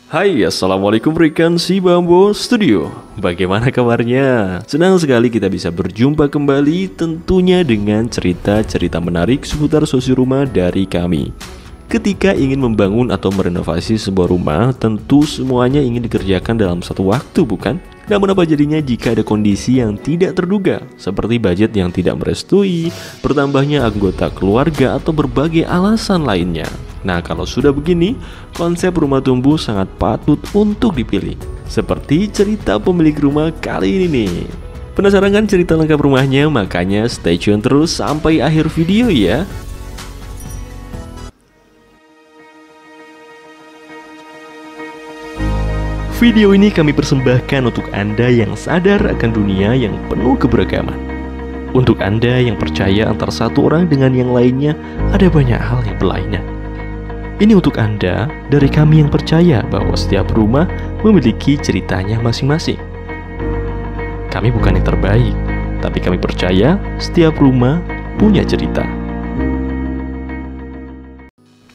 Hai, Assalamualaikum rekan si Bambo Studio. Bagaimana kabarnya? Senang sekali kita bisa berjumpa kembali, tentunya dengan cerita-cerita menarik seputar sosial rumah dari kami. Ketika ingin membangun atau merenovasi sebuah rumah, tentu semuanya ingin dikerjakan dalam satu waktu, bukan? Namun apa jadinya jika ada kondisi yang tidak terduga, seperti budget yang tidak merestui, bertambahnya anggota keluarga, atau berbagai alasan lainnya? Nah, kalau sudah begini, konsep rumah tumbuh sangat patut untuk dipilih. Seperti cerita pemilik rumah kali ini nih. Penasaran kan cerita lengkap rumahnya? Makanya stay tune terus sampai akhir video ya. Video ini kami persembahkan untuk Anda yang sadar akan dunia yang penuh keberagaman. Untuk Anda yang percaya antara satu orang dengan yang lainnya ada banyak hal yang berlainan. Ini untuk Anda dari kami yang percaya bahwa setiap rumah memiliki ceritanya masing-masing. Kami bukan yang terbaik, tapi kami percaya setiap rumah punya cerita.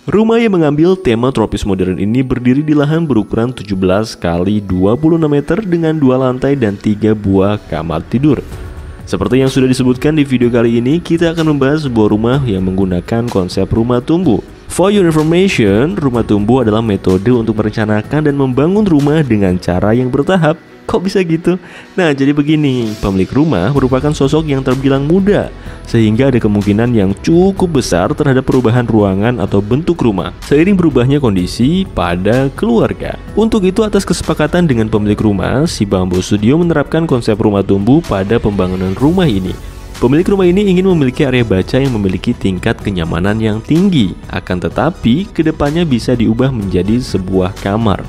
Rumah yang mengambil tema tropis modern ini berdiri di lahan berukuran 17 kali 26 meter dengan 2 lantai dan 3 buah kamar tidur. Seperti yang sudah disebutkan di video kali ini, kita akan membahas sebuah rumah yang menggunakan konsep rumah tumbuh. For your information, rumah tumbuh adalah metode untuk merencanakan dan membangun rumah dengan cara yang bertahap. Kok bisa gitu? Nah, jadi begini, pemilik rumah merupakan sosok yang terbilang muda, sehingga ada kemungkinan yang cukup besar terhadap perubahan ruangan atau bentuk rumah seiring berubahnya kondisi pada keluarga. Untuk itu, atas kesepakatan dengan pemilik rumah, si Bambo Studio menerapkan konsep rumah tumbuh pada pembangunan rumah ini. Pemilik rumah ini ingin memiliki area baca yang memiliki tingkat kenyamanan yang tinggi, akan tetapi kedepannya bisa diubah menjadi sebuah kamar.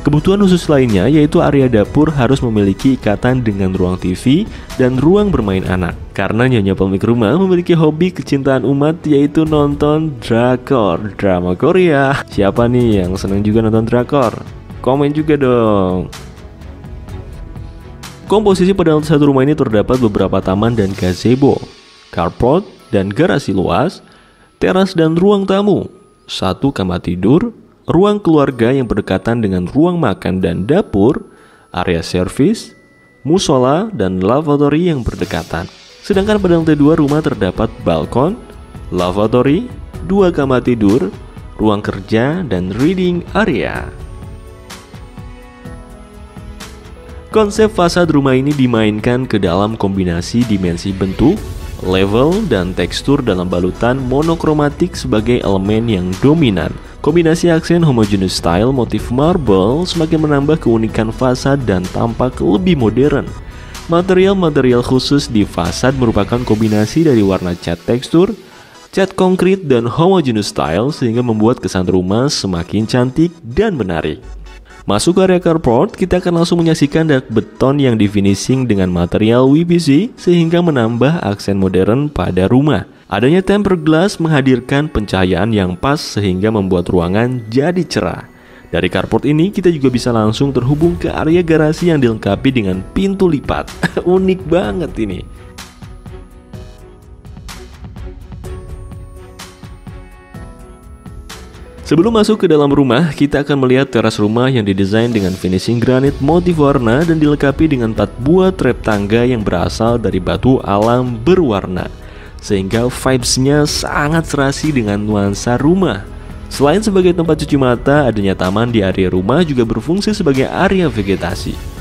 Kebutuhan khusus lainnya yaitu area dapur harus memiliki ikatan dengan ruang TV dan ruang bermain anak. Karena nyonya pemilik rumah memiliki hobi kecintaan umat yaitu nonton drakor, drama Korea. Siapa nih yang senang juga nonton drakor? Komen juga dong. Komposisi pada lantai satu rumah ini terdapat beberapa taman dan gazebo, carport dan garasi luas, teras dan ruang tamu, satu kamar tidur, ruang keluarga yang berdekatan dengan ruang makan dan dapur, area servis, musola, dan lavatory yang berdekatan. Sedangkan pada lantai 2 rumah terdapat balkon, lavatory, 2 kamar tidur, ruang kerja, dan reading area. Konsep fasad rumah ini dimainkan ke dalam kombinasi dimensi bentuk, level, dan tekstur dalam balutan monokromatik sebagai elemen yang dominan. Kombinasi aksen homogeneous style motif marble semakin menambah keunikan fasad dan tampak lebih modern. Material-material khusus di fasad merupakan kombinasi dari warna cat tekstur, cat konkrit, dan homogeneous style sehingga membuat kesan rumah semakin cantik dan menarik. Masuk ke area carport, kita akan langsung menyaksikan dak beton yang di finishing dengan material WPC sehingga menambah aksen modern pada rumah. Adanya tempered glass menghadirkan pencahayaan yang pas sehingga membuat ruangan jadi cerah. Dari carport ini kita juga bisa langsung terhubung ke area garasi yang dilengkapi dengan pintu lipat. Unik banget ini. Sebelum masuk ke dalam rumah, kita akan melihat teras rumah yang didesain dengan finishing granit motif warna dan dilengkapi dengan 4 buah trap tangga yang berasal dari batu alam berwarna, sehingga vibes-nya sangat serasi dengan nuansa rumah. Selain sebagai tempat cuci mata, adanya taman di area rumah juga berfungsi sebagai area vegetasi.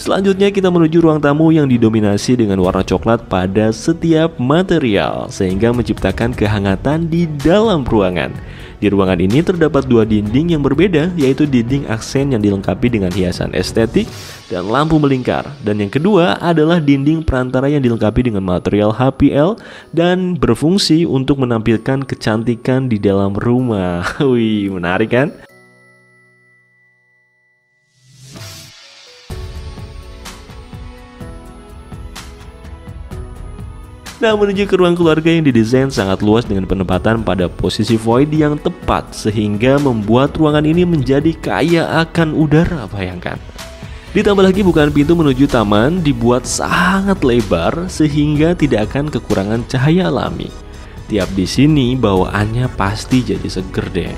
Selanjutnya kita menuju ruang tamu yang didominasi dengan warna coklat pada setiap material sehingga menciptakan kehangatan di dalam ruangan. Di ruangan ini terdapat 2 dinding yang berbeda, yaitu dinding aksen yang dilengkapi dengan hiasan estetik dan lampu melingkar. Dan yang kedua adalah dinding perantara yang dilengkapi dengan material HPL dan berfungsi untuk menampilkan kecantikan di dalam rumah. Wih, menarik kan? Nah, menuju ke ruang keluarga yang didesain sangat luas dengan penempatan pada posisi void yang tepat sehingga membuat ruangan ini menjadi kaya akan udara, bayangkan. Ditambah lagi bukaan pintu menuju taman dibuat sangat lebar sehingga tidak akan kekurangan cahaya alami. Tiap di sini bawaannya pasti jadi seger deh.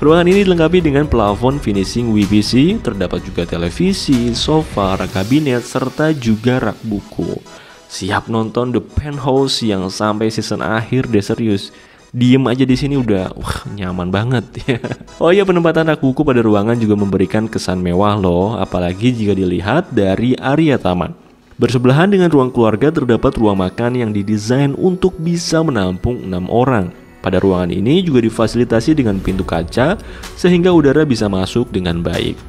Ruangan ini dilengkapi dengan plafon finishing WPC, terdapat juga televisi, sofa, rak kabinet, serta juga rak buku. Siap nonton The Penthouse yang sampai season akhir deh, serius. Diem aja di sini udah nyaman banget ya. Oh iya, penempatan rak buku pada ruangan juga memberikan kesan mewah loh, apalagi jika dilihat dari area taman. Bersebelahan dengan ruang keluarga terdapat ruang makan yang didesain untuk bisa menampung 6 orang. Pada ruangan ini juga difasilitasi dengan pintu kaca sehingga udara bisa masuk dengan baik.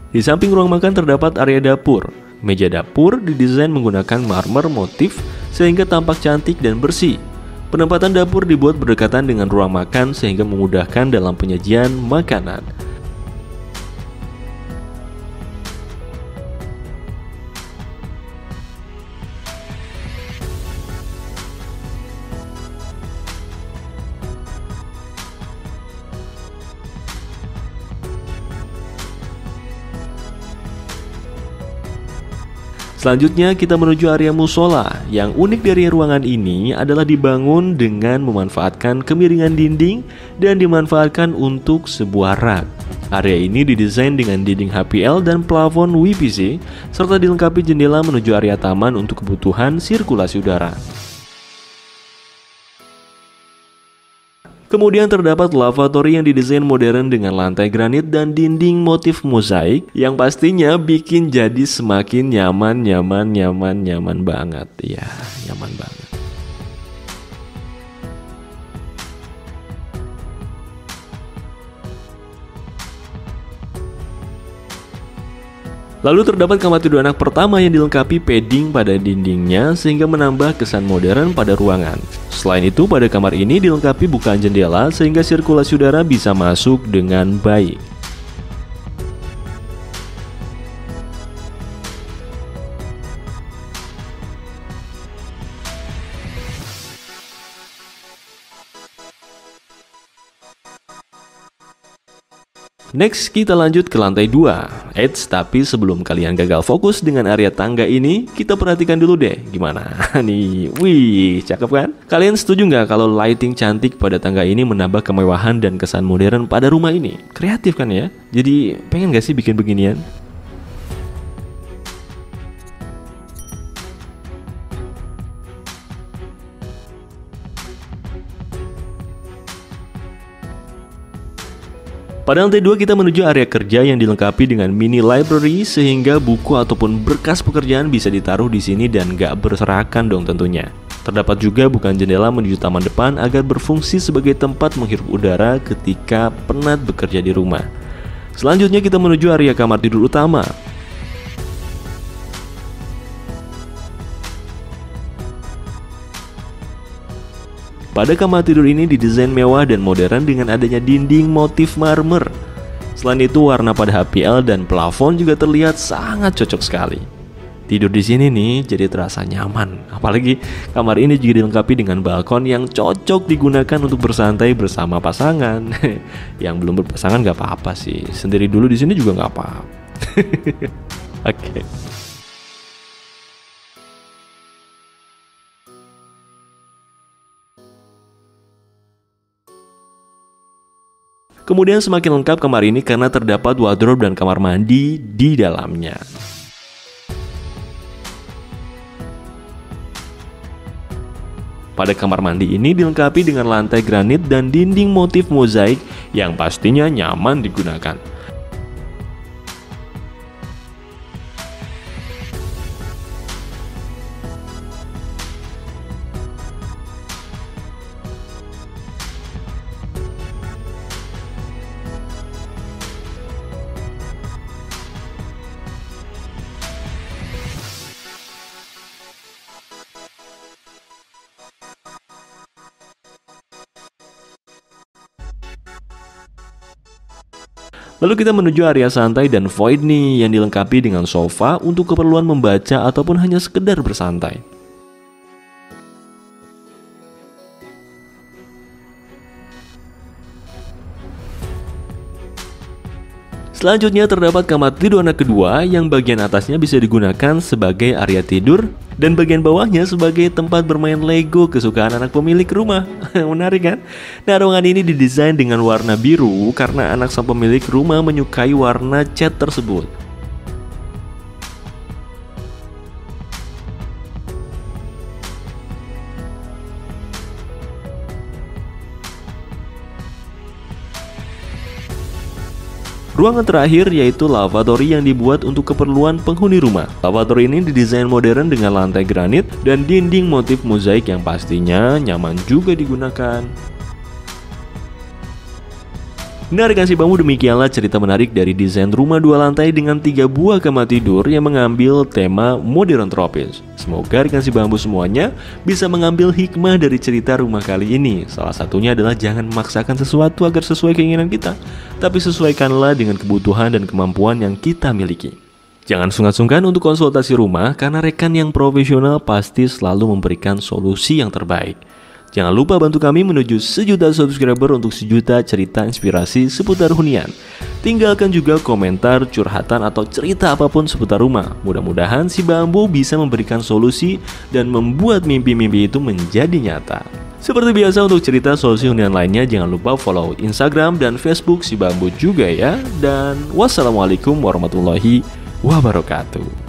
Di samping ruang makan terdapat area dapur. Meja dapur didesain menggunakan marmer motif sehingga tampak cantik dan bersih. Penempatan dapur dibuat berdekatan dengan ruang makan sehingga memudahkan dalam penyajian makanan. Selanjutnya kita menuju area musola. Yang unik dari ruangan ini adalah dibangun dengan memanfaatkan kemiringan dinding dan dimanfaatkan untuk sebuah rak. Area ini didesain dengan dinding HPL dan plafon WPC serta dilengkapi jendela menuju area taman untuk kebutuhan sirkulasi udara. Kemudian terdapat lavatory yang didesain modern dengan lantai granit dan dinding motif mozaik yang pastinya bikin jadi semakin nyaman banget ya, nyaman banget. Lalu terdapat kamar tidur anak pertama yang dilengkapi padding pada dindingnya sehingga menambah kesan modern pada ruangan. Selain itu, pada kamar ini dilengkapi bukaan jendela sehingga sirkulasi udara bisa masuk dengan baik. Next, kita lanjut ke lantai 2. Eits, tapi sebelum kalian gagal fokus dengan area tangga ini, kita perhatikan dulu deh gimana nih. Wih, cakep kan? Kalian setuju nggak kalau lighting cantik pada tangga ini menambah kemewahan dan kesan modern pada rumah ini? Kreatif kan ya? Jadi pengen nggak sih bikin beginian? Pada lantai 2 kita menuju area kerja yang dilengkapi dengan mini library sehingga buku ataupun berkas pekerjaan bisa ditaruh di sini dan gak berserakan dong tentunya. Terdapat juga bukaan jendela menuju taman depan agar berfungsi sebagai tempat menghirup udara ketika penat bekerja di rumah. Selanjutnya kita menuju area kamar tidur utama. Pada kamar tidur ini didesain mewah dan modern dengan adanya dinding motif marmer. Selain itu, warna pada HPL dan plafon juga terlihat sangat cocok sekali. Tidur di sini nih jadi terasa nyaman. Apalagi kamar ini juga dilengkapi dengan balkon yang cocok digunakan untuk bersantai bersama pasangan. Yang belum berpasangan gak apa-apa sih. Sendiri dulu di sini juga gak apa-apa. Oke. Kemudian semakin lengkap kamar ini karena terdapat wardrobe dan kamar mandi di dalamnya. Pada kamar mandi ini dilengkapi dengan lantai granit dan dinding motif mozaik yang pastinya nyaman digunakan. Lalu kita menuju area santai dan void nih yang dilengkapi dengan sofa untuk keperluan membaca ataupun hanya sekedar bersantai. Selanjutnya terdapat kamar tidur anak kedua yang bagian atasnya bisa digunakan sebagai area tidur dan bagian bawahnya sebagai tempat bermain Lego kesukaan anak pemilik rumah. Menarik kan? Nah, ruangan ini didesain dengan warna biru karena anak sang pemilik rumah menyukai warna cat tersebut. Ruangan terakhir yaitu lavatory yang dibuat untuk keperluan penghuni rumah. Lavatory ini didesain modern dengan lantai granit dan dinding motif mozaik yang pastinya nyaman juga digunakan. Nah, rekan si bambu, demikianlah cerita menarik dari desain rumah 2 lantai dengan 3 buah kamar tidur yang mengambil tema modern tropis. Semoga rekan si bambu semuanya bisa mengambil hikmah dari cerita rumah kali ini. Salah satunya adalah jangan memaksakan sesuatu agar sesuai keinginan kita, tapi sesuaikanlah dengan kebutuhan dan kemampuan yang kita miliki. Jangan sungkan-sungkan untuk konsultasi rumah karena rekan yang profesional pasti selalu memberikan solusi yang terbaik. Jangan lupa bantu kami menuju 1 juta subscriber untuk 1 juta cerita inspirasi seputar hunian. Tinggalkan juga komentar, curhatan, atau cerita apapun seputar rumah. Mudah-mudahan si bambu bisa memberikan solusi dan membuat mimpi-mimpi itu menjadi nyata. Seperti biasa untuk cerita solusi hunian lainnya, jangan lupa follow Instagram dan Facebook si bambu juga ya. Dan wassalamualaikum warahmatullahi wabarakatuh.